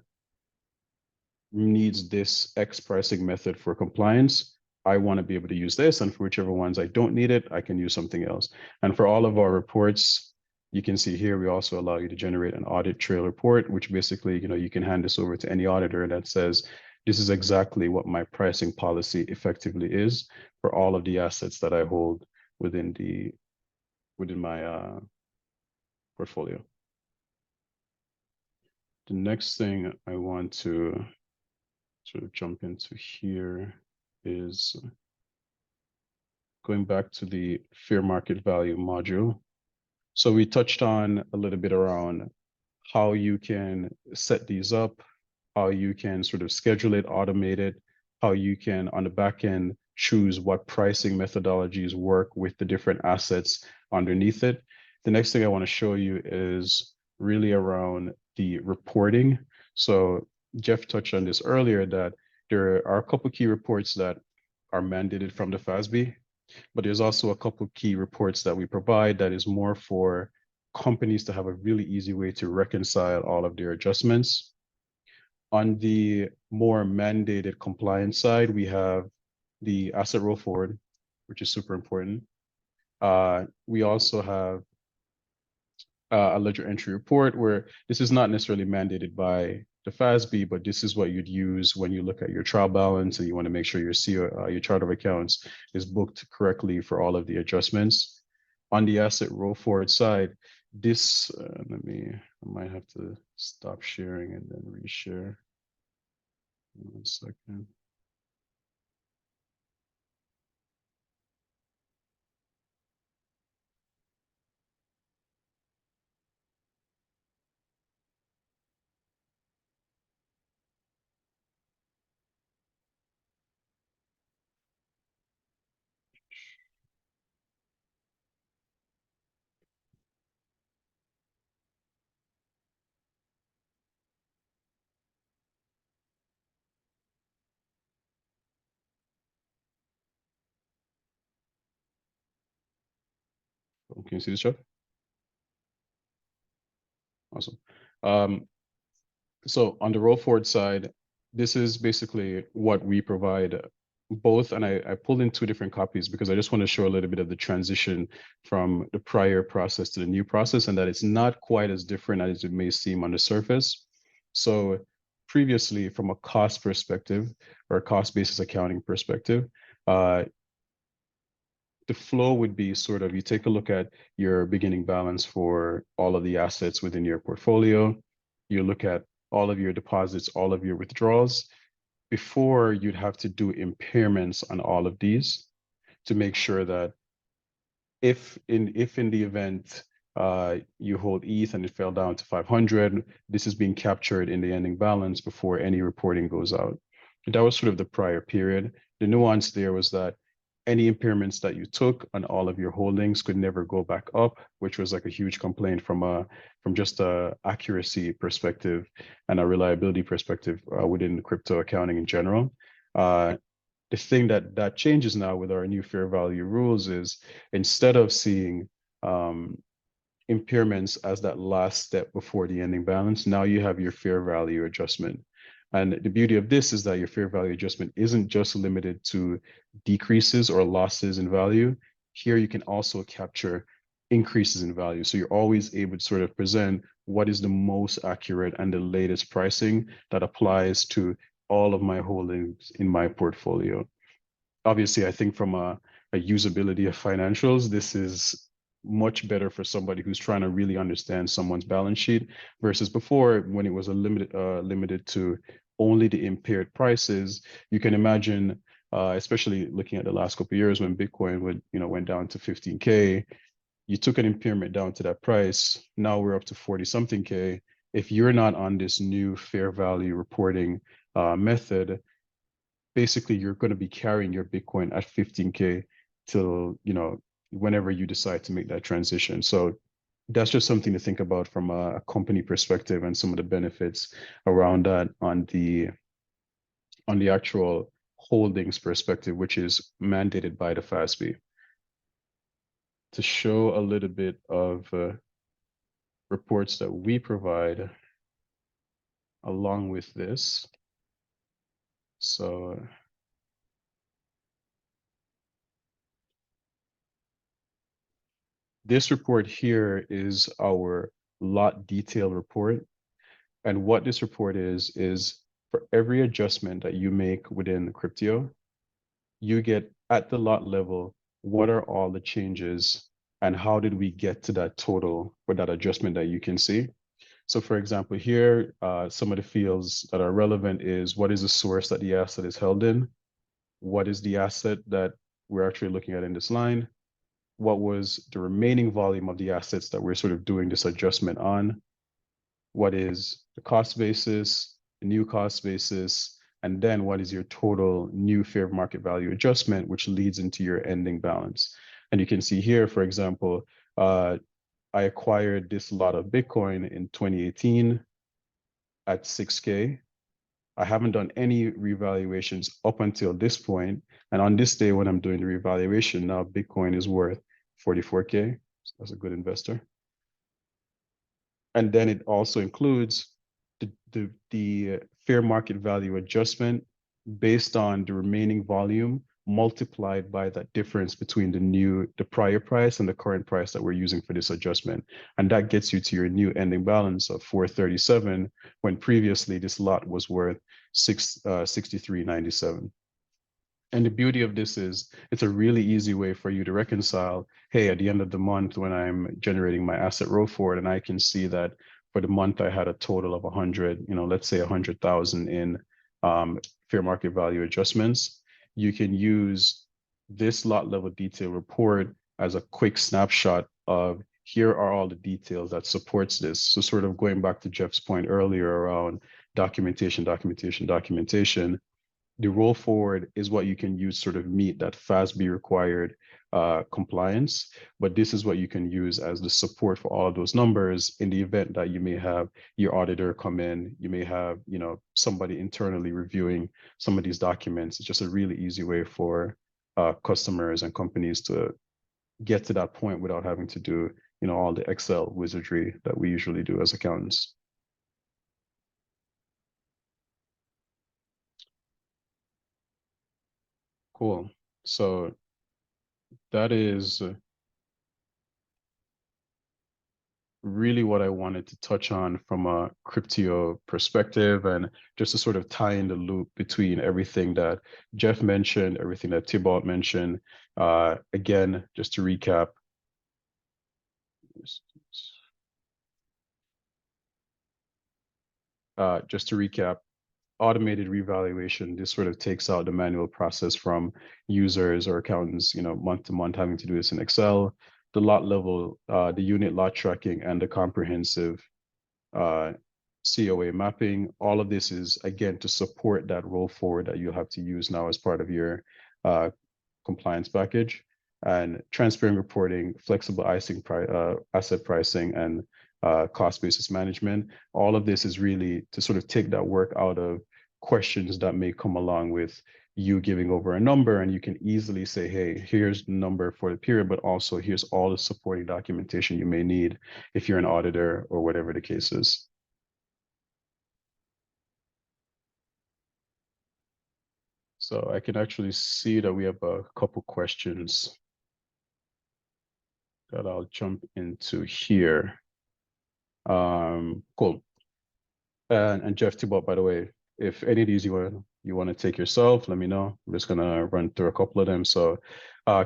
needs this X pricing method for compliance, I want to be able to use this. And for whichever ones I don't need it, I can use something else. And for all of our reports, you can see here, we also allow you to generate an audit trail report, which basically, you can hand this over to any auditor that says, this is exactly what my pricing policy effectively is for all of the assets that I hold within my portfolio. The next thing I want to sort of jump into here is going back to the fair market value module. So we touched on a little bit around how you can set these up, how you can sort of schedule it, automate it, how you can on the back end choose what pricing methodologies work with the different assets underneath it. The next thing I want to show you is really around the reporting. So Jeff touched on this earlier, that there are a couple key reports that are mandated from the FASB, but there's also a couple key reports that we provide that is more for companies to have a really easy way to reconcile all of their adjustments. On the more mandated compliance side, we have the asset roll forward, which is super important. We also have a ledger entry report, where this is not necessarily mandated by the FASB, but this is what you'd use when you look at your trial balance and you want to make sure your chart of accounts is booked correctly for all of the adjustments. On the asset roll forward side, this, I might have to stop sharing and then reshare. 1 second. Can you see this, Jeff? Awesome. So on the roll forward side, this is basically what we provide both, and I pulled in two different copies because I just want to show a little bit of the transition from the prior process to the new process, and that it's not quite as different as it may seem on the surface. So previously, from a cost perspective or a cost basis accounting perspective, the flow would be sort of, you take a look at your beginning balance for all of the assets within your portfolio, you look at all of your deposits, all of your withdrawals. Before, you'd have to do impairments on all of these to make sure that if in the event you hold ETH and it fell down to 500, this is being captured in the ending balance before any reporting goes out. That was sort of the prior period. The nuance there was that any impairments that you took on all of your holdings could never go back up, which was like a huge complaint from just a accuracy perspective and a reliability perspective within crypto accounting in general. The thing that changes now with our new fair value rules is, instead of seeing impairments as that last step before the ending balance, now you have your fair value adjustment. And the beauty of this is that your fair value adjustment isn't just limited to decreases or losses in value. Here you can also capture increases in value. So you're always able to sort of present what is the most accurate and the latest pricing that applies to all of my holdings in my portfolio. Obviously, I think from a usability of financials, this is much better for somebody who's trying to really understand someone's balance sheet, versus before, when it was limited to only the impaired prices. You can imagine, especially looking at the last couple of years when Bitcoin went down to 15K, you took an impairment down to that price. Now we're up to 40 something K. If you're not on this new fair value reporting method, basically you're going to be carrying your Bitcoin at 15K till whenever you decide to make that transition. So that's just something to think about from a company perspective, and some of the benefits around that on the actual holdings perspective, which is mandated by the FASB. To show a little bit of reports that we provide along with this. So this report here is our lot detail report. And what this report is for every adjustment that you make within Cryptio, you get at the lot level, what are all the changes and how did we get to that total for that adjustment that you can see. So for example, here, some of the fields that are relevant is, what is the source that the asset is held in? What is the asset that we're actually looking at in this line? What was the remaining volume of the assets that we're sort of doing this adjustment on? What is the cost basis, the new cost basis, and then what is your total new fair market value adjustment, which leads into your ending balance. And you can see here, for example, I acquired this lot of Bitcoin in 2018 at 6K. I haven't done any revaluations up until this point. And on this day, when I'm doing the revaluation, now Bitcoin is worth 44K. So that's a good investor. And then it also includes the fair market value adjustment based on the remaining volume multiplied by that difference between the prior price and the current price that we're using for this adjustment. And that gets you to your new ending balance of 437, when previously this lot was worth 63.97. And the beauty of this is it's a really easy way for you to reconcile, hey, at the end of the month when I'm generating my asset roll forward, and I can see that for the month I had a total of 100, let's say 100,000 in fair market value adjustments. You can use this lot level detail report as a quick snapshot of, here are all the details that supports this. So sort of going back to Jeff's point earlier around documentation. The roll forward is what you can use sort of meet that FASB required compliance, but this is what you can use as the support for all of those numbers in the event that you may have your auditor come in, you may have somebody internally reviewing some of these documents. It's just a really easy way for customers and companies to get to that point without having to do, all the Excel wizardry that we usually do as accountants. Cool. So that is really what I wanted to touch on from a Cryptio perspective, and just to sort of tie in the loop between everything that Jeff mentioned, everything that Thibaut mentioned. Again, just to recap. Automated revaluation, this sort of takes out the manual process from users or accountants, month to month having to do this in Excel. The lot level, the unit lot tracking, and the comprehensive COA mapping. All of this is, again, to support that roll forward that you'll have to use now as part of your compliance package. And transparent reporting, flexible asset pricing, and cost basis management. All of this is really to sort of take that work out of questions that may come along with you giving over a number, and you can easily say, hey, here's the number for the period, but also here's all the supporting documentation you may need if you're an auditor or whatever the case is. So I can actually see that we have a couple questions that I'll jump into here. Cool. And Jeff, Thibaut, by the way, if any of these you want to take yourself, let me know. I'm just gonna run through a couple of them. So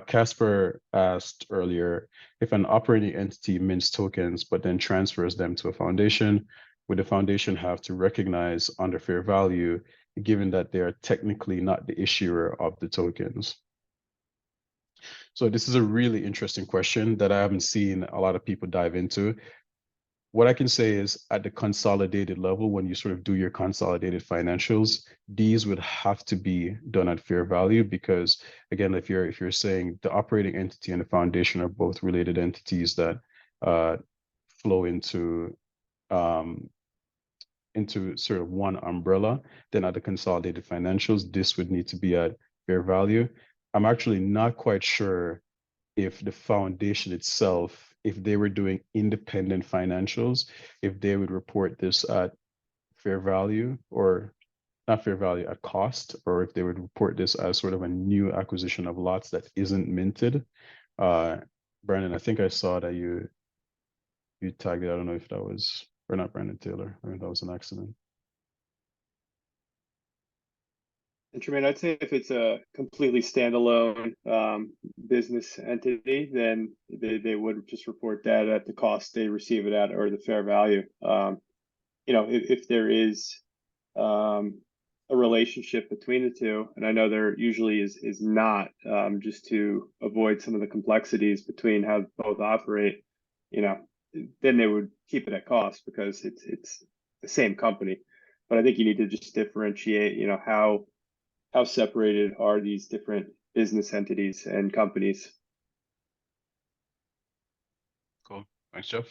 Casper asked earlier, if an operating entity mints tokens but then transfers them to a foundation, would the foundation have to recognize under fair value, given that they are technically not the issuer of the tokens? So this is a really interesting question that I haven't seen a lot of people dive into. What I can say is, at the consolidated level, when you sort of do your consolidated financials, these would have to be done at fair value, because again, if you're saying the operating entity and the foundation are both related entities that flow into sort of one umbrella, then at the consolidated financials, this would need to be at fair value. I'm actually not quite sure if the foundation itself, if they were doing independent financials, if they would report this at fair value, or not fair value, at cost, or if they would report this as sort of a new acquisition of lots that isn't minted. Brandon, I think I saw that you tagged it. I don't know if that was, or not Brandon Taylor, I think that was an accident. And Tremaine, I'd say if it's a completely standalone business entity, then they would just report that at the cost they receive it at, or the fair value. If there is a relationship between the two, and I know there usually is not, just to avoid some of the complexities between how both operate, then they would keep it at cost because it's the same company. But I think you need to just differentiate, how separated are these different business entities and companies. Cool. Thanks, Jeff.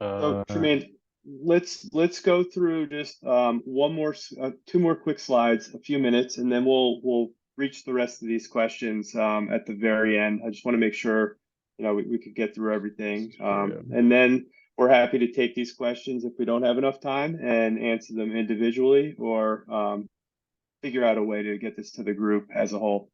So Tremaine, let's go through just two more quick slides, a few minutes, and then we'll reach the rest of these questions at the very end. I just want to make sure we could get through everything, and then we're happy to take these questions if we don't have enough time and answer them individually, or figure out a way to get this to the group as a whole.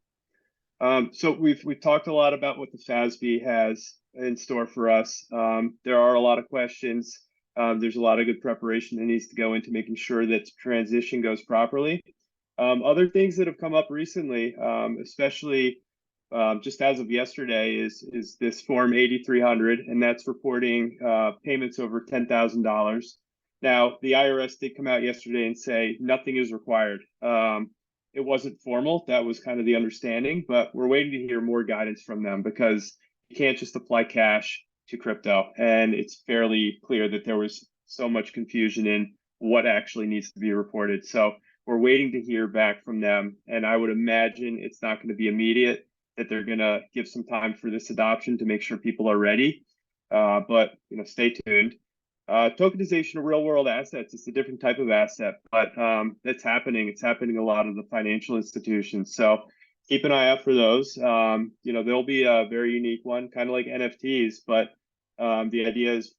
So we've talked a lot about what the FASB has in store for us. There are a lot of questions. There's a lot of good preparation that needs to go into making sure that transition goes properly. Other things that have come up recently, especially just as of yesterday, is this Form 8300, and that's reporting payments over $10,000. Now, the IRS did come out yesterday and say nothing is required. It wasn't formal. That was kind of the understanding, but we're waiting to hear more guidance from them, because you can't just apply cash to crypto. And it's fairly clear that there was so much confusion in what actually needs to be reported. So we're waiting to hear back from them. And I would imagine it's not going to be immediate, that they're going to give some time for this adoption to make sure people are ready. But stay tuned. Tokenization of real world assets is a different type of asset, but that's happening. It's happening a lot of the financial institutions. So keep an eye out for those. There'll be a very unique one, kind of like NFTs, but the idea is,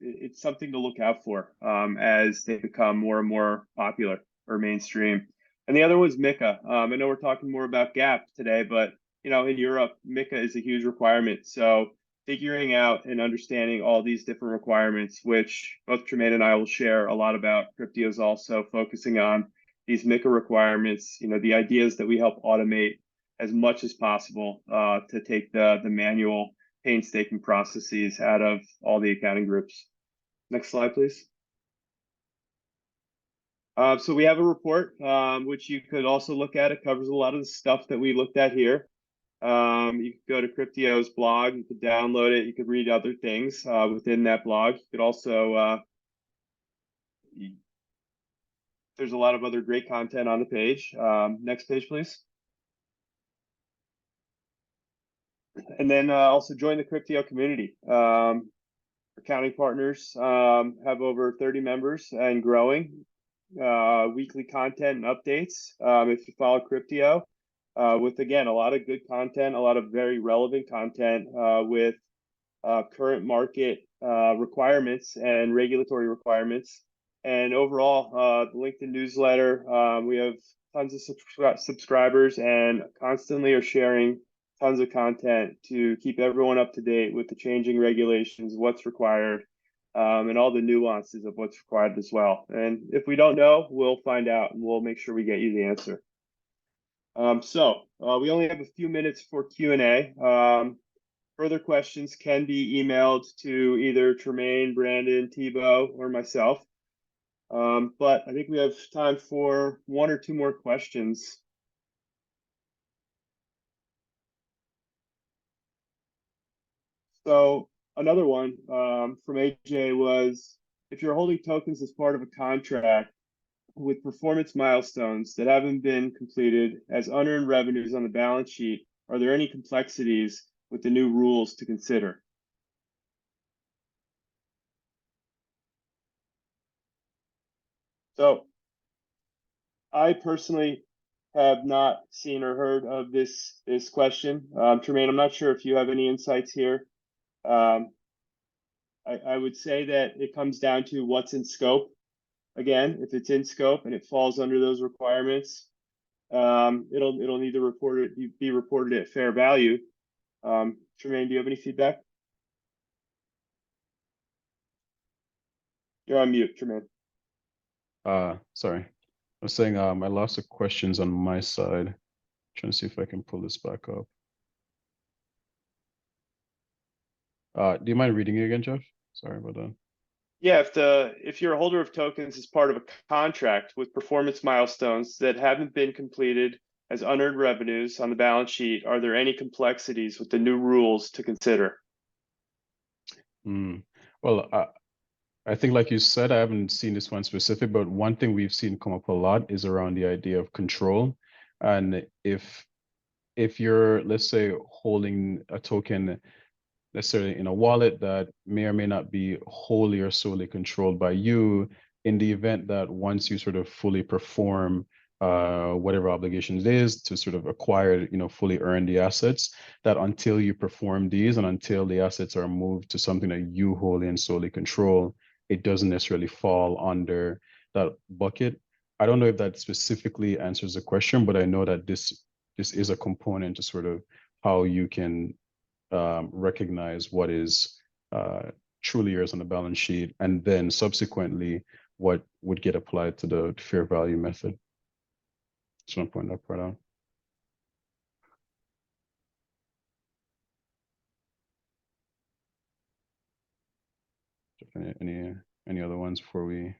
it's something to look out for as they become more and more popular or mainstream. And the other was MiCA. I know we're talking more about GAAP today, but in Europe, MiCA is a huge requirement. So figuring out and understanding all these different requirements, which both Tremaine and I will share a lot about. Cryptio is also focusing on these MiCA requirements. The ideas that we help automate as much as possible to take the manual painstaking processes out of all the accounting groups. Next slide, please. So we have a report, which you could also look at. It covers a lot of the stuff that we looked at here. You could go to Cryptio's blog, you could download it, you could read other things within that blog. You could also, there's a lot of other great content on the page. Next page, please. And then also join the Cryptio community. Accounting partners have over 30 members and growing. Weekly content and updates. If you follow Cryptio, with, again, a lot of good content, a lot of very relevant content with current market requirements and regulatory requirements. And overall, the LinkedIn newsletter, we have tons of subscribers and constantly are sharing tons of content to keep everyone up to date with the changing regulations, what's required, and all the nuances of what's required as well. And if we don't know, we'll find out and we'll make sure we get you the answer. We only have a few minutes for Q&A. Further questions can be emailed to either Tremaine, Brandon, Thibaut, or myself. But I think we have time for one or two more questions. So another one from AJ was, if you're holding tokens as part of a contract with performance milestones that haven't been completed as unearned revenues on the balance sheet, are there any complexities with the new rules to consider? So I personally have not seen or heard of this question. Tremaine, I'm not sure if you have any insights here. I would say that it comes down to what's in scope. Again, if it's in scope and it falls under those requirements, it'll need to be reported at fair value. Tremaine, do you have any feedback? You're on mute, Tremaine. Sorry. I was saying I lost the questions on my side. Trying to see if I can pull this back up. Do you mind reading it again, Jeff? Sorry about that. Yeah, if you're a holder of tokens as part of a contract with performance milestones that haven't been completed as unearned revenues on the balance sheet, are there any complexities with the new rules to consider? Well, I think, like you said, I haven't seen this one specific, but one thing we've seen come up a lot is around the idea of control. And if you're, let's say, holding a token necessarily in a wallet that may or may not be wholly or solely controlled by you, in the event that once you sort of fully perform whatever obligations it is to sort of acquire, fully earn the assets, that until you perform these and until the assets are moved to something that you wholly and solely control, it doesn't necessarily fall under that bucket. I don't know if that specifically answers the question, but I know that this is a component to sort of how you can recognize what is truly yours on the balance sheet, and then subsequently what would get applied to the fair value method. Just want to point that part out. Any other ones before we?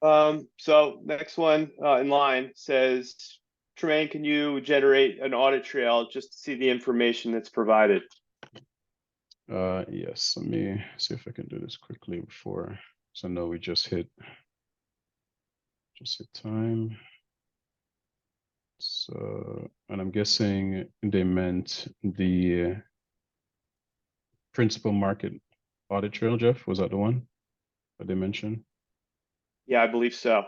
So next one in line says, Tremaine, can you generate an audit trail just to see the information that's provided? Yes, let me see if I can do this quickly before, so I know we just hit time. So, and I'm guessing they meant the principal market audit trail, Jeff, was that the one that they mentioned? Yeah, I believe so.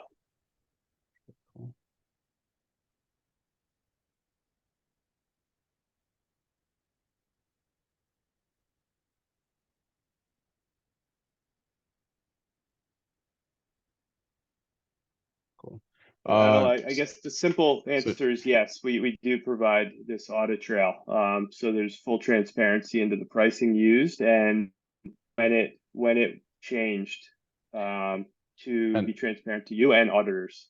Cool. I guess the simple answer is yes, we do provide this audit trail. So there's full transparency into the pricing used and when it changed, to be transparent to you and auditors.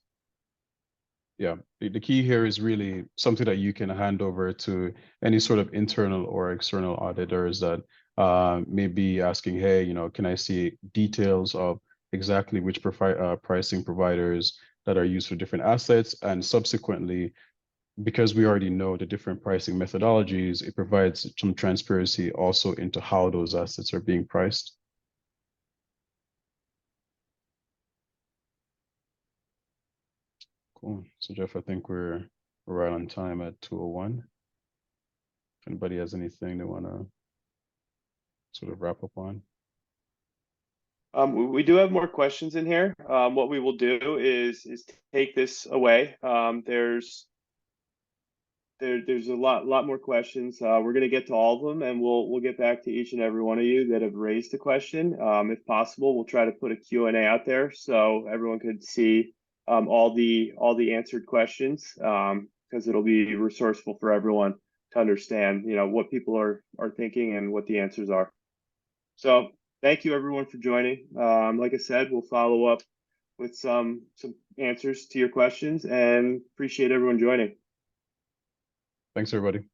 Yeah, the key here is really something that you can hand over to any sort of internal or external auditors that may be asking, hey, you know, can I see details of exactly which pricing providers that are used for different assets? And subsequently, because we already know the different pricing methodologies, it provides some transparency also into how those assets are being priced. Cool. So Jeff, I think we're right on time at 2:01. If anybody has anything they want to sort of wrap up on. We do have more questions in here. What we will do is take this away. There's a lot more questions. We're going to get to all of them, and we'll get back to each and every one of you that have raised a question. If possible, we'll try to put a Q&A out there so everyone could see all the answered questions, because it'll be resourceful for everyone to understand, you know, what people are thinking and what the answers are. So thank you everyone for joining. Like I said, we'll follow up with some answers to your questions, and appreciate everyone joining. Thanks, everybody.